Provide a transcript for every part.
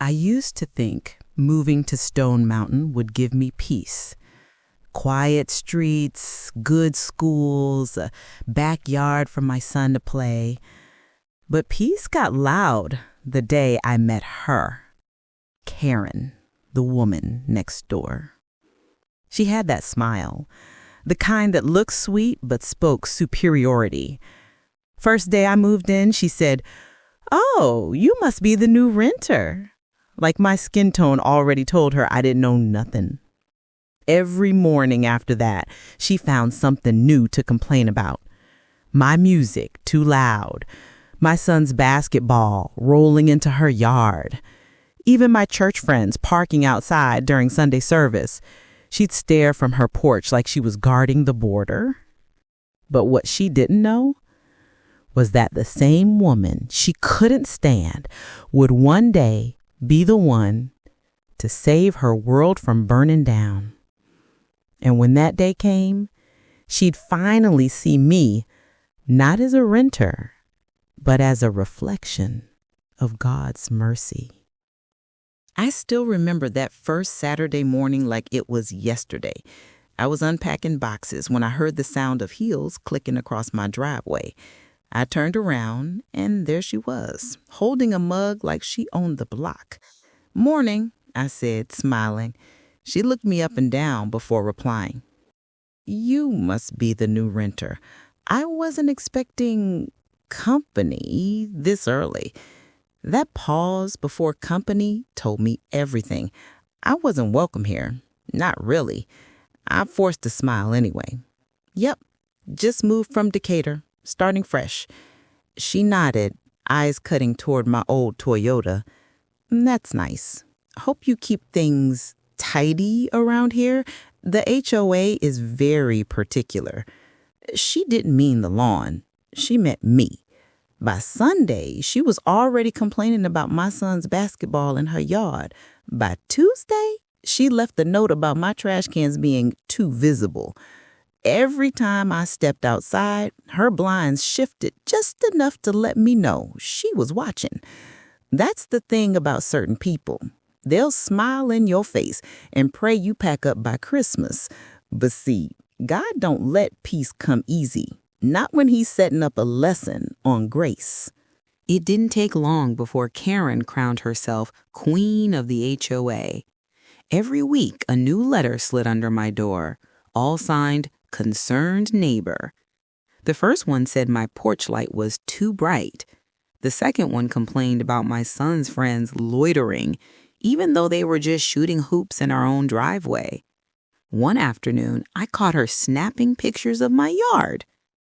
I used to think moving to Stone Mountain would give me peace. Quiet streets, good schools, a backyard for my son to play. But peace got loud the day I met her, Karen, the woman next door. She had that smile, the kind that looked sweet but spoke superiority. First day I moved in, she said, "Oh, you must be the new renter." Like my skin tone already told her I didn't know nothing. Every morning after that, she found something new to complain about. My music too loud, my son's basketball rolling into her yard, even my church friends parking outside during Sunday service. She'd stare from her porch like she was guarding the border. But what she didn't know was that the same woman she couldn't stand would one day be the one to save her world from burning down. And when that day came, she'd finally see me not as a renter, but as a reflection of God's mercy. I still remember that first Saturday morning like it was yesterday. I was unpacking boxes when I heard the sound of heels clicking across my driveway. I turned around, and there she was, holding a mug like she owned the block. "Morning," I said, smiling. She looked me up and down before replying. "You must be the new renter. I wasn't expecting company this early." That pause before company told me everything. I wasn't welcome here. Not really. I forced a smile anyway. "Yep, just moved from Decatur. Starting fresh." She nodded, eyes cutting toward my old Toyota. "That's nice. Hope you keep things tidy around here. The HOA is very particular." She didn't mean the lawn. She meant me. By Sunday, she was already complaining about my son's basketball in her yard. By Tuesday, she left a note about my trash cans being too visible. Every time I stepped outside, her blinds shifted just enough to let me know she was watching. That's the thing about certain people. They'll smile in your face and pray you pack up by Christmas. But see, God don't let peace come easy, not when he's setting up a lesson on grace. It didn't take long before Karen crowned herself Queen of the HOA. Every week, a new letter slid under my door, all signed Concerned Neighbor. The first one said my porch light was too bright. The second one complained about my son's friends loitering, even though they were just shooting hoops in our own driveway. One afternoon, I caught her snapping pictures of my yard.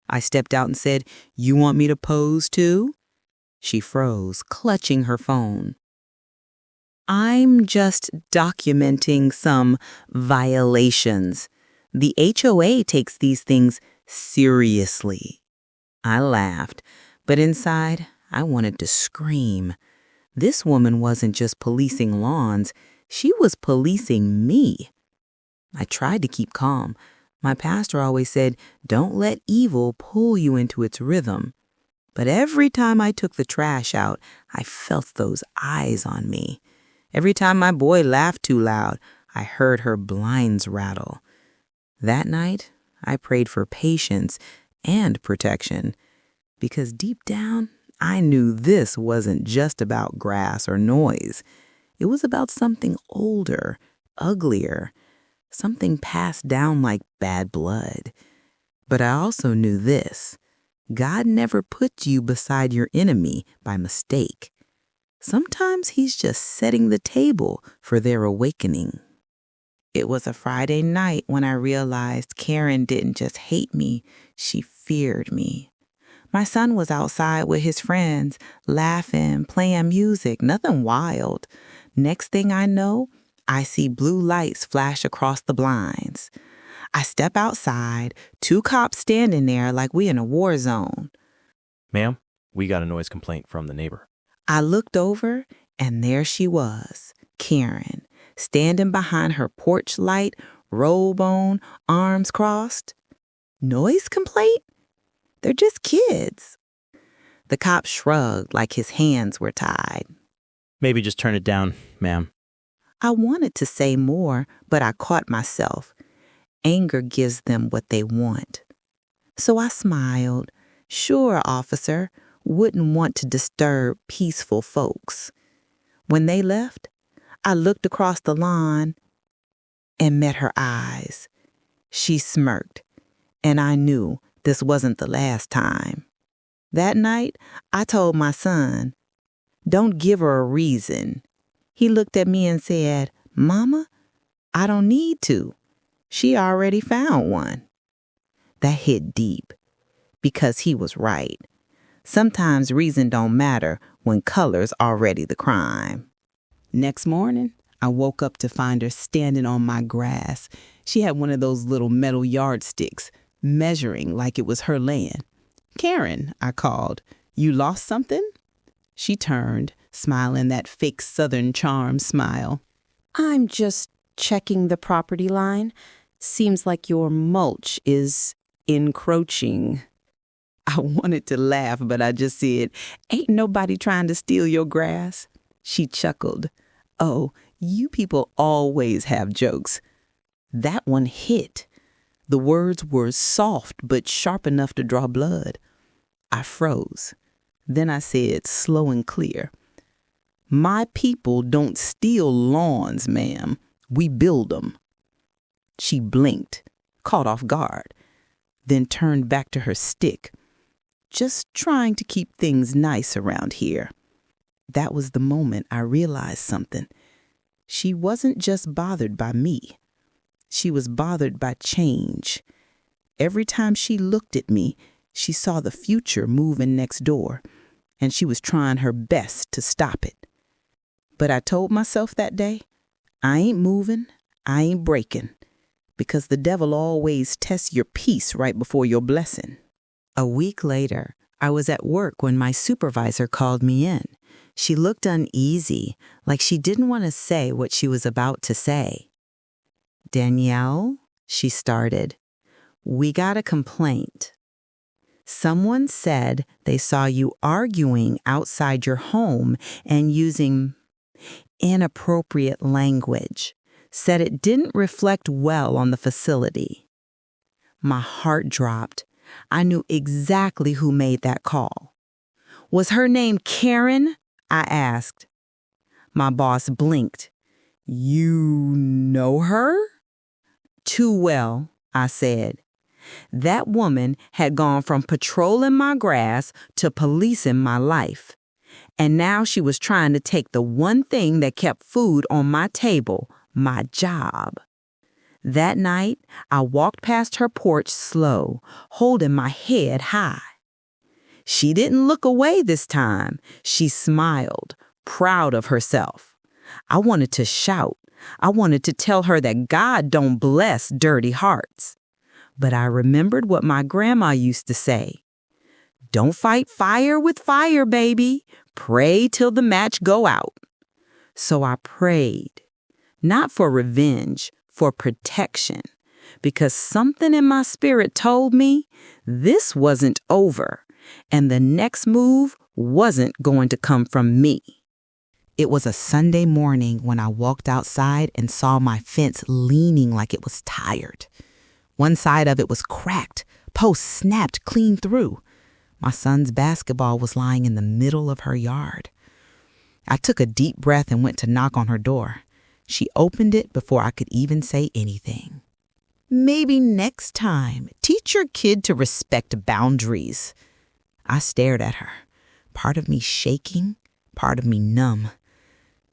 I stepped out and said, "You want me to pose too?" She froze, clutching her phone. "I'm just documenting some violations. The HOA takes these things seriously." I laughed, but inside, I wanted to scream. This woman wasn't just policing lawns, she was policing me. I tried to keep calm. My pastor always said, "Don't let evil pull you into its rhythm." But every time I took the trash out, I felt those eyes on me. Every time my boy laughed too loud, I heard her blinds rattle. That night, I prayed for patience and protection, because deep down, I knew this wasn't just about grass or noise. It was about something older, uglier, something passed down like bad blood. But I also knew this: God never puts you beside your enemy by mistake. Sometimes he's just setting the table for their awakening. It was a Friday night when I realized Karen didn't just hate me, she feared me. My son was outside with his friends, laughing, playing music, nothing wild. Next thing I know, I see blue lights flash across the blinds. I step outside, 2 cops standing there like we in a war zone. "Ma'am, we got a noise complaint from the neighbor." I looked over, and there she was, Karen, standing behind her porch light, robe on, arms crossed. Noise complaint? They're just kids. The cop shrugged like his hands were tied. Maybe just turn it down, ma'am. I wanted to say more, but I caught myself. Anger gives them what they want. So I smiled. Sure, officer, wouldn't want to disturb peaceful folks. When they left, I looked across the lawn and met her eyes. She smirked, and I knew this wasn't the last time. That night, I told my son, "Don't give her a reason." He looked at me and said, "Mama, I don't need to. She already found one." That hit deep, because he was right. Sometimes reason don't matter when color's already the crime. Next morning, I woke up to find her standing on my grass. She had one of those little metal yardsticks, measuring like it was her land. "Karen," I called, "you lost something?" She turned, smiling that fake Southern charm smile. "I'm just checking the property line. Seems like your mulch is encroaching." I wanted to laugh, but I just said, "Ain't nobody trying to steal your grass." She chuckled. "Oh, you people always have jokes." That one hit. The words were soft but sharp enough to draw blood. I froze. Then I said, slow and clear, "My people don't steal lawns, ma'am. We build them." She blinked, caught off guard, then turned back to her stick. "Just trying to keep things nice around here." That was the moment I realized something. She wasn't just bothered by me. She was bothered by change. Every time she looked at me, she saw the future moving next door, and she was trying her best to stop it. But I told myself that day, I ain't moving, I ain't breaking, because the devil always tests your peace right before your blessing. A week later, I was at work when my supervisor called me in. She looked uneasy, like she didn't want to say what she was about to say. "Danielle," she started, "we got a complaint. Someone said they saw you arguing outside your home and using inappropriate language. Said it didn't reflect well on the facility." My heart dropped. I knew exactly who made that call. "Was her name Karen?" I asked. My boss blinked. "You know her?" "Too well," I said. That woman had gone from patrolling my grass to policing my life. And now she was trying to take the one thing that kept food on my table, my job. That night, I walked past her porch slow, holding my head high. She didn't look away this time. She smiled, proud of herself. I wanted to shout. I wanted to tell her that God don't bless dirty hearts. But I remembered what my grandma used to say. "Don't fight fire with fire, baby. Pray till the match go out." So I prayed, not for revenge, for protection, because something in my spirit told me this wasn't over, and the next move wasn't going to come from me. It was a Sunday morning when I walked outside and saw my fence leaning like it was tired. One side of it was cracked, posts snapped clean through. My son's basketball was lying in the middle of her yard. I took a deep breath and went to knock on her door. She opened it before I could even say anything. "Maybe next time, teach your kid to respect boundaries." I stared at her, part of me shaking, part of me numb.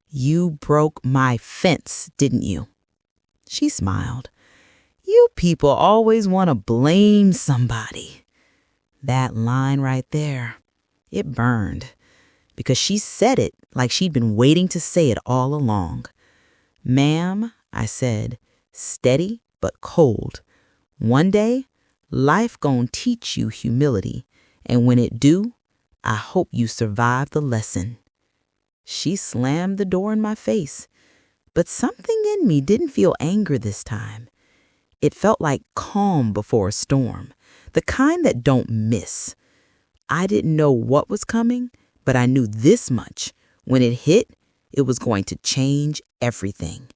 "You broke my fence, didn't you?" She smiled. "You people always want to blame somebody." That line right there, it burned, because she said it like she'd been waiting to say it all along. "Ma'am," I said, steady but cold, "one day, life gon' teach you humility, and when it do, I hope you survive the lesson." She slammed the door in my face, but something in me didn't feel anger this time. It felt like calm before a storm, the kind that don't miss. I didn't know what was coming, but I knew this much. When it hit, It was going to change everything.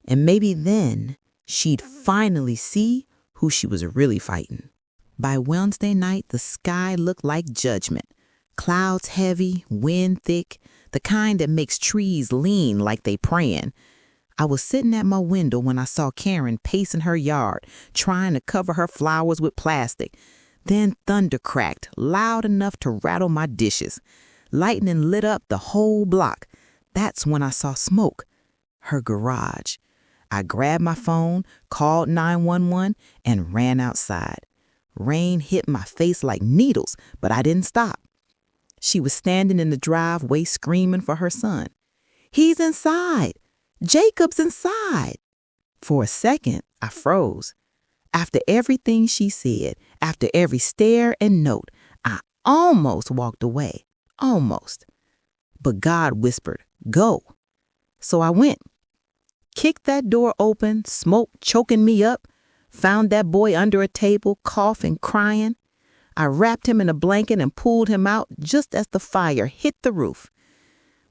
And maybe then she'd finally see who she was really fighting. By Wednesday night, the sky looked like judgment. Clouds heavy, wind thick, the kind that makes trees lean like they praying. I was sitting at my window when I saw Karen pacing her yard, trying to cover her flowers with plastic. Then thunder cracked, loud enough to rattle my dishes. Lightning lit up the whole block. That's when I saw smoke. Her garage. I grabbed my phone, called 911, and ran outside. Rain hit my face like needles, but I didn't stop. She was standing in the driveway screaming for her son. "He's inside! Jacob's inside!" For a second, I froze. After everything she said, after every stare and note, I almost walked away. Almost. But God whispered, "Go." So I went. Kicked that door open, smoke choking me up, found that boy under a table, coughing, crying. I wrapped him in a blanket and pulled him out just as the fire hit the roof.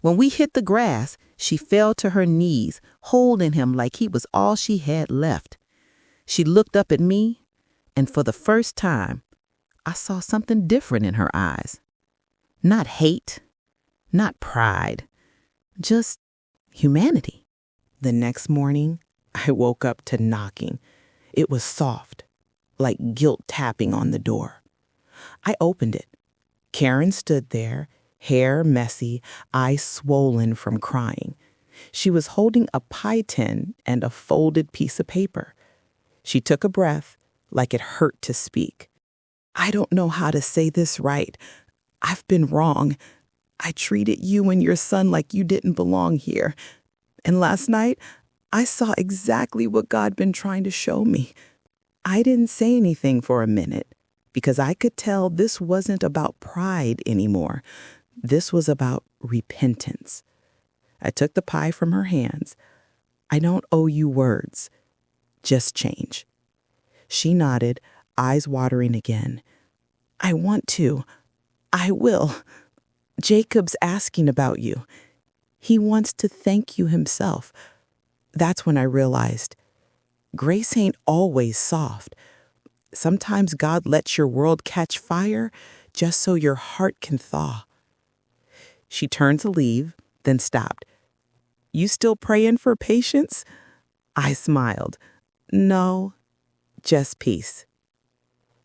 When we hit the grass, she fell to her knees, holding him like he was all she had left. She looked up at me, and for the first time, I saw something different in her eyes. Not hate, not pride, just humanity. The next morning, I woke up to knocking. It was soft, like guilt tapping on the door. I opened it. Karen stood there, hair messy, eyes swollen from crying. She was holding a pie tin and a folded piece of paper. She took a breath, like it hurt to speak. "I don't know how to say this right. I've been wrong. I treated you and your son like you didn't belong here. And last night, I saw exactly what God been trying to show me. I didn't say anything for a minute because I could tell this wasn't about pride anymore. This was about repentance." I took the pie from her hands. "I don't owe you words, just change." She nodded, eyes watering again. "I want to. I will. Jacob's asking about you. He wants to thank you himself." That's when I realized grace ain't always soft. Sometimes God lets your world catch fire just so your heart can thaw. She turned to leave, then stopped. "You still praying for patience?" I smiled. "No, just peace."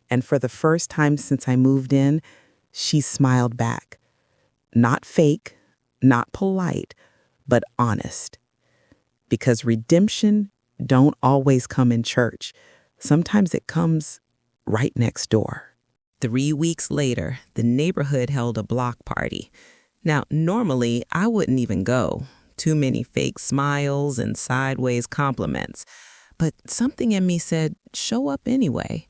And for the first time since I moved in, she smiled back. Not fake, not polite, but honest. Because redemption don't always come in church. Sometimes it comes right next door. 3 weeks later, the neighborhood held a block party. Now, normally, I wouldn't even go. Too many fake smiles and sideways compliments. But something in me said, show up anyway.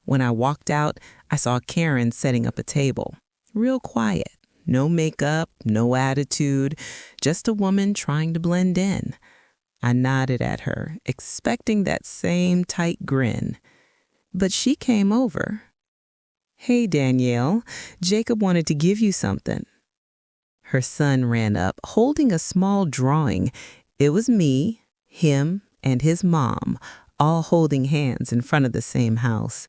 When I walked out, I saw Karen setting up a table. Real quiet. No makeup, no attitude, just a woman trying to blend in. I nodded at her, expecting that same tight grin. But she came over. "Hey, Danielle, Jacob wanted to give you something." Her son ran up, holding a small drawing. It was me, him, and his mom, all holding hands in front of the same house.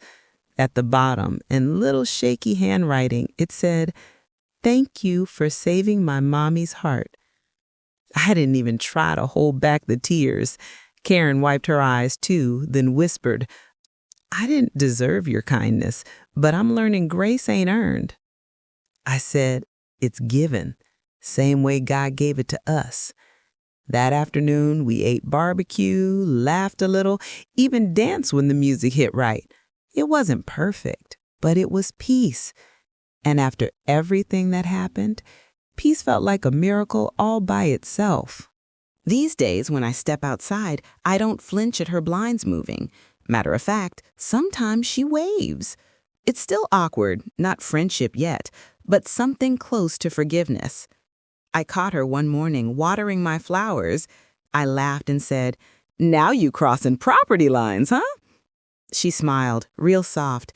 At the bottom, in little shaky handwriting, it said, "Thank you for saving my mommy's heart." I didn't even try to hold back the tears. Karen wiped her eyes too, then whispered, "I didn't deserve your kindness, but I'm learning grace ain't earned." I said, "It's given, same way God gave it to us." That afternoon, we ate barbecue, laughed a little, even danced when the music hit right. It wasn't perfect, but it was peace. And after everything that happened, peace felt like a miracle all by itself. These days, when I step outside, I don't flinch at her blinds moving. Matter of fact, sometimes she waves. It's still awkward, not friendship yet, but something close to forgiveness. I caught her one morning watering my flowers. I laughed and said, "Now you crossing property lines, huh?" She smiled, real soft.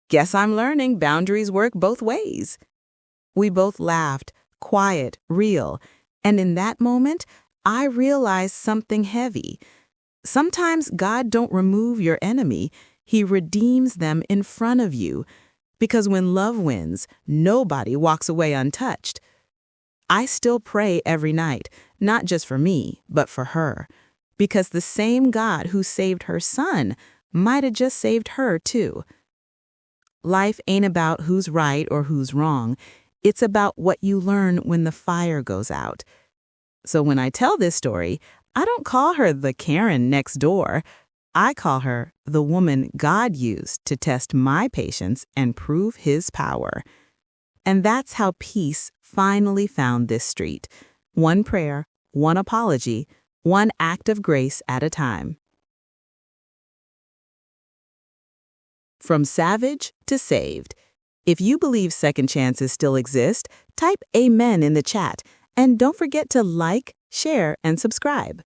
"Guess I'm learning boundaries work both ways." We both laughed, quiet, real, And in that moment, I realized something heavy. Sometimes God don't remove your enemy, He redeems them in front of you. Because when love wins, nobody walks away untouched. I still pray every night, not just for me, but for her. Because the same God who saved her son might have just saved her too. Life ain't about who's right or who's wrong. It's about what you learn when the fire goes out. So when I tell this story, I don't call her the Karen next door. I call her the woman God used to test my patience and prove His power. And that's how peace finally found this street. One prayer, one apology, one act of grace at a time. From savage to saved. If you believe second chances still exist, type Amen in the chat. And don't forget to like, share, and subscribe.